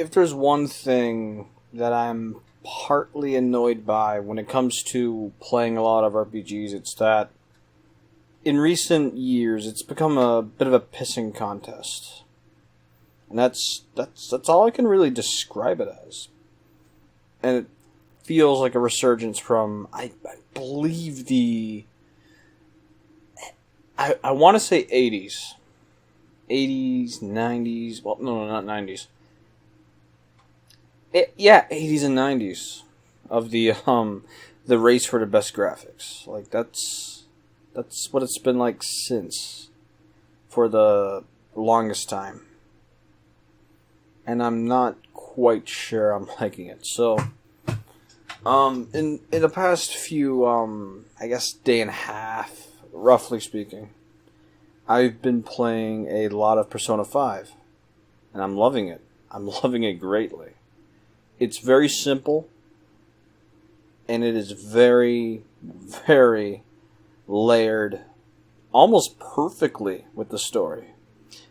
if there's one thing that I'm partly annoyed by when it comes to playing a lot of RPGs, it's that in recent years it's become a bit of a pissing contest. And that's all I can really describe it as. And it feels like a resurgence from, I believe I want to say 80s. 80s, 90s, well, no, not 90s. 80s and 90s of the race for the best graphics. Like, that's what it's been like since, for the longest time. And I'm not quite sure I'm liking it. So, in the past few, I guess day and a half, roughly speaking, I've been playing a lot of Persona 5. And I'm loving it. I'm loving it greatly. It's very simple. And it is very, very layered. Almost perfectly with the story.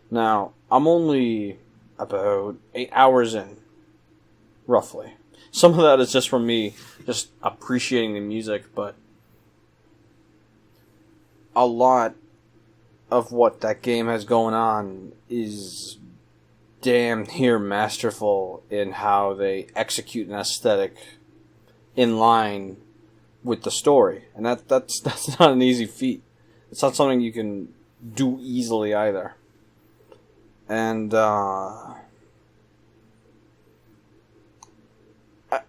Now, I'm only about 8 hours in. Roughly. Some of that is just from me just appreciating the music, but a lot of what that game has going on is damn near masterful in how they execute an aesthetic in line with the story. And that's not an easy feat. It's not something you can do easily either. And I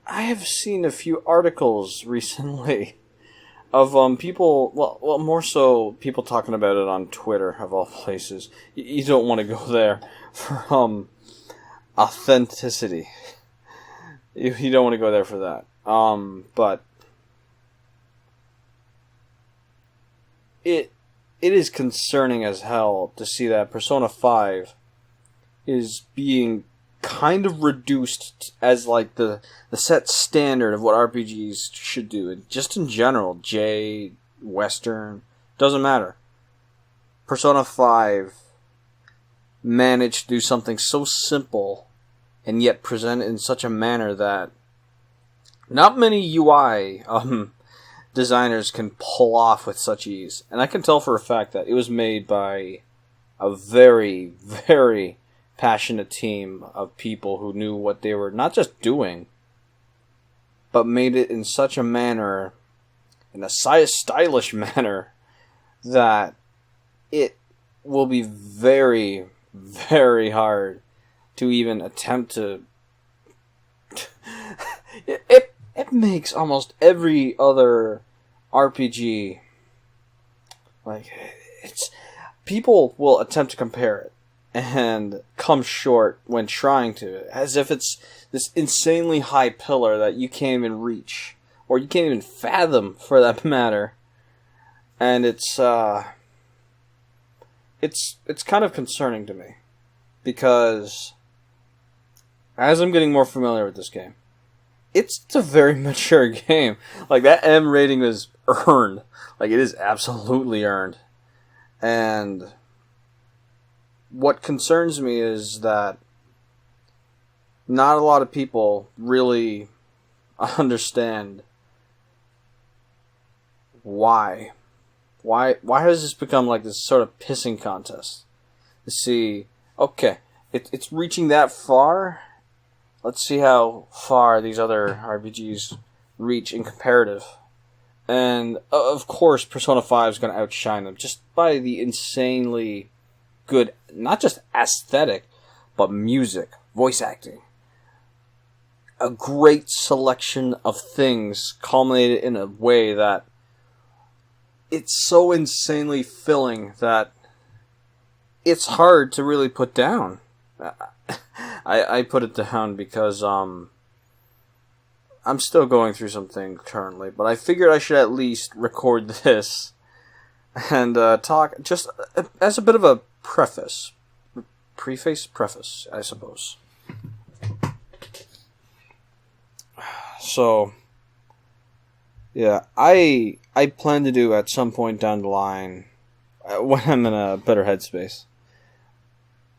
have seen a few articles recently of people, well, more so people talking about it on Twitter, of all places. You don't want to go there for authenticity. You don't want to go there for that. But it is concerning as hell to see that Persona 5 is being kind of reduced as like the set standard of what RPGs should do. And just in general, Western, doesn't matter. Persona 5 managed to do something so simple and yet present it in such a manner that not many UI designers can pull off with such ease. And I can tell for a fact that it was made by a very, very passionate team of people who knew what they were not just doing, but made it in such a manner, in a stylish manner, that it will be very, very hard to even attempt to... It makes almost every other RPG, like, people will attempt to compare it and come short when trying to, as if it's this insanely high pillar that you can't even reach, or you can't even fathom, for that matter. And it's kind of concerning to me, because as I'm getting more familiar with this game, it's a very mature game. Like, that M rating is earned. Like, it is absolutely earned. And what concerns me is that not a lot of people really understand why. Why has this become like this sort of pissing contest? To see, okay, it's reaching that far. Let's see how far these other RPGs reach in comparative. And, of course, Persona 5 is going to outshine them just by the insanely good, not just aesthetic, but music, voice acting. A great selection of things culminated in a way that it's so insanely filling that it's hard to really put down. I put it down because I'm still going through something currently, but I figured I should at least record this and talk just as a bit of a preface, I suppose. So, yeah, I plan to do at some point down the line, when I'm in a better headspace,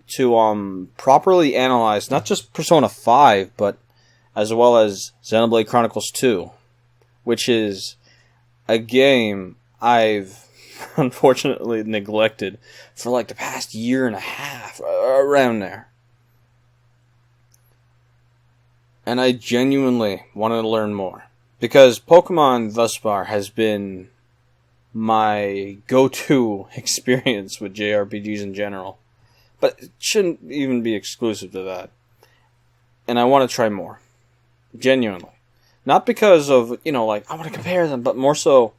to properly analyze not just Persona 5, but as well as Xenoblade Chronicles 2, which is a game I've unfortunately neglected for like the past year and a half, around there. And I genuinely wanted to learn more. Because Pokemon thus far has been my go-to experience with JRPGs in general. But it shouldn't even be exclusive to that. And I want to try more. Genuinely. Not because of, I want to compare them, but more so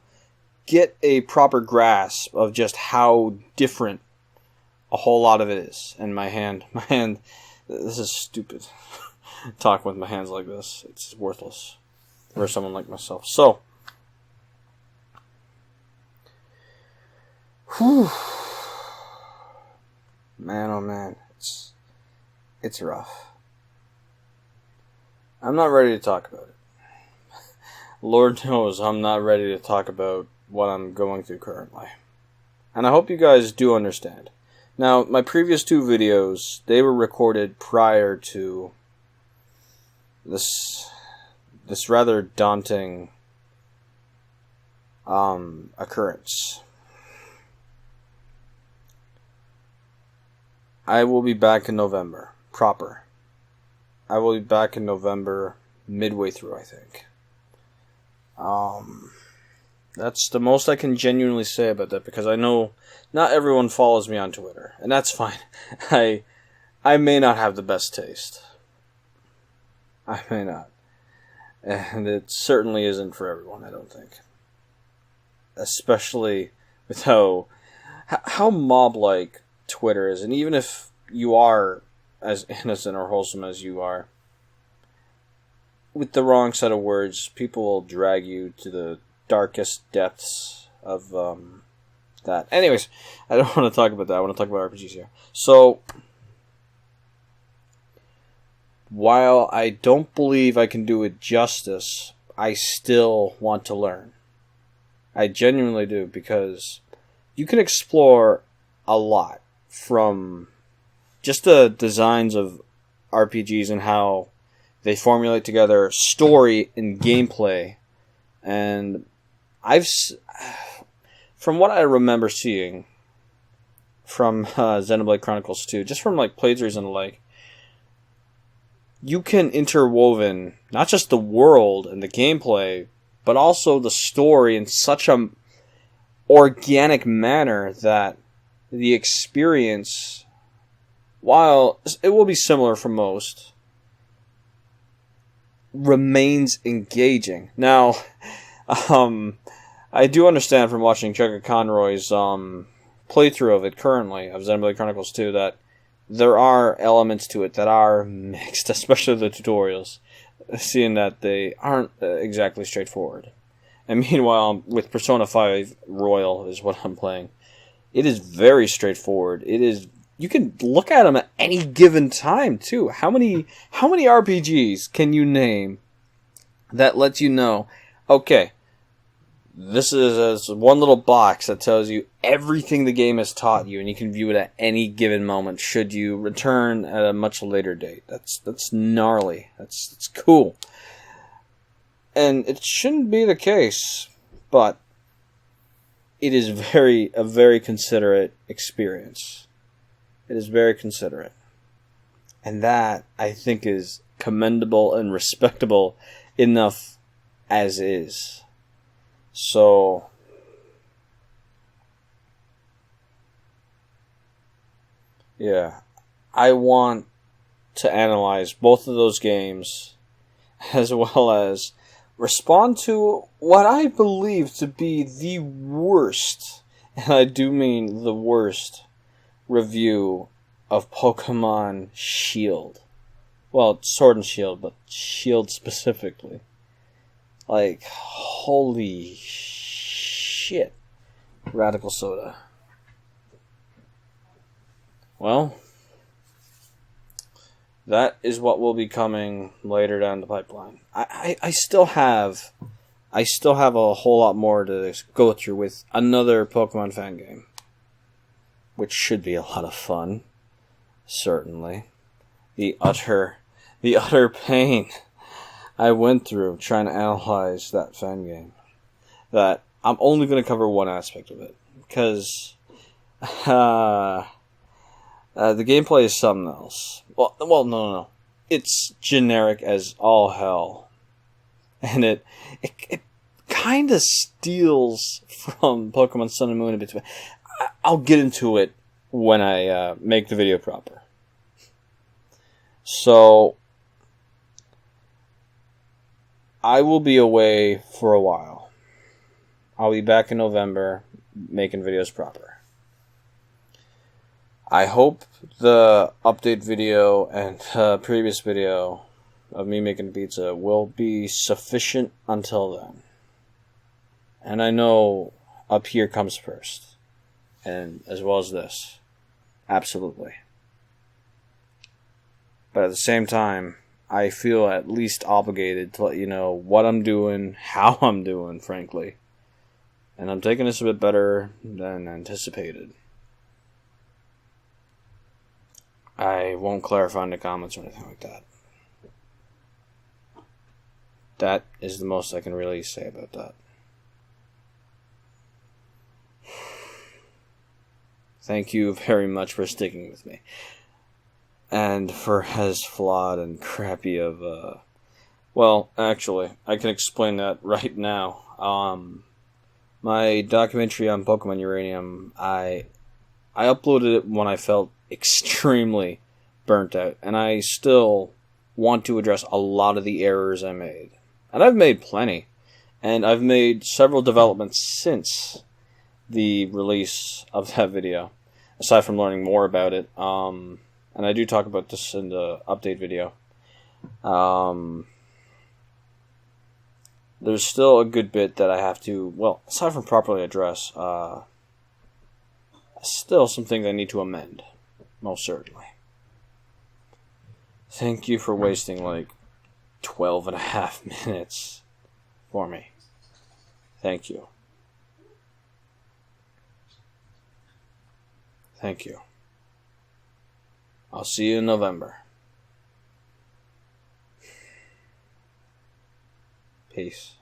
get a proper grasp of just how different a whole lot of it is. And my hand, this is stupid. Talking with my hands like this, it's worthless for someone like myself. So, whew. Man, oh man, it's rough. I'm not ready to talk about it. Lord knows I'm not ready to talk about what I'm going through currently. And I hope you guys do understand. Now, my previous 2 videos, they were recorded prior to this rather daunting occurrence. I will be back in November, proper. I will be back in November, midway through, I think. That's the most I can genuinely say about that, because I know not everyone follows me on Twitter, and that's fine. I may not have the best taste. I may not. And it certainly isn't for everyone, I don't think. Especially with how mob-like Twitter is. And even if you are as innocent or wholesome as you are, with the wrong set of words, people will drag you to the darkest depths of that. Anyways, I don't want to talk about that. I want to talk about RPGs here. So, while I don't believe I can do it justice, I still want to learn. I genuinely do, because you can explore a lot from just the designs of RPGs and how they formulate together story and gameplay. And from what I remember seeing from Xenoblade Chronicles 2, just from like playthroughs and the like, you can interwoven not just the world and the gameplay, but also the story in such a organic manner that the experience, while it will be similar for most, remains engaging. Now, I do understand from watching Chugga Conroy's playthrough of it currently, of Xenoblade Chronicles 2, that there are elements to it that are mixed, especially the tutorials, seeing that they aren't exactly straightforward. And meanwhile, with Persona 5 Royal is what I'm playing, it is very straightforward. It is, you can look at them at any given time too. How many RPGs can you name that lets you know, okay, this is one little box that tells you everything the game has taught you, and you can view it at any given moment should you return at a much later date. That's gnarly. That's cool. And it shouldn't be the case, but it is a very considerate experience. It is very considerate. And that, I think, is commendable and respectable enough as is. So, yeah, I want to analyze both of those games, as well as respond to what I believe to be the worst, and I do mean the worst, review of Pokemon Shield. Well, Sword and Shield, but Shield specifically. Like, holy shit. Radical Soda. Well, that is what will be coming later down the pipeline. I still have a whole lot more to go through with another Pokemon fan game, which should be a lot of fun. certainly, the utter pain I went through trying to analyze that fan game, that I'm only going to cover one aspect of it, because the gameplay is something else. Well, no. It's generic as all hell, and it kind of steals from Pokemon Sun and Moon a bit. I'll get into it when I make the video proper. So, I will be away for a while. I'll be back in November making videos proper. I hope the update video and previous video of me making pizza will be sufficient until then. And I know up here comes first. And as well as this. Absolutely. But at the same time, I feel at least obligated to let you know what I'm doing, how I'm doing, frankly. And I'm taking this a bit better than anticipated. I won't clarify in the comments or anything like that. That is the most I can really say about that. Thank you very much for sticking with me. And for as flawed and crappy of, well, actually, I can explain that right now. My documentary on Pokemon Uranium, I uploaded it when I felt extremely burnt out, and I still want to address a lot of the errors I made. And I've made plenty, and I've made several developments since the release of that video, aside from learning more about it. And I do talk about this in the update video. There's still a good bit that I have to, well, aside from properly address, still some things I need to amend, most certainly. Thank you for wasting like 12 and a half minutes for me. Thank you. Thank you. I'll see you in November. Peace.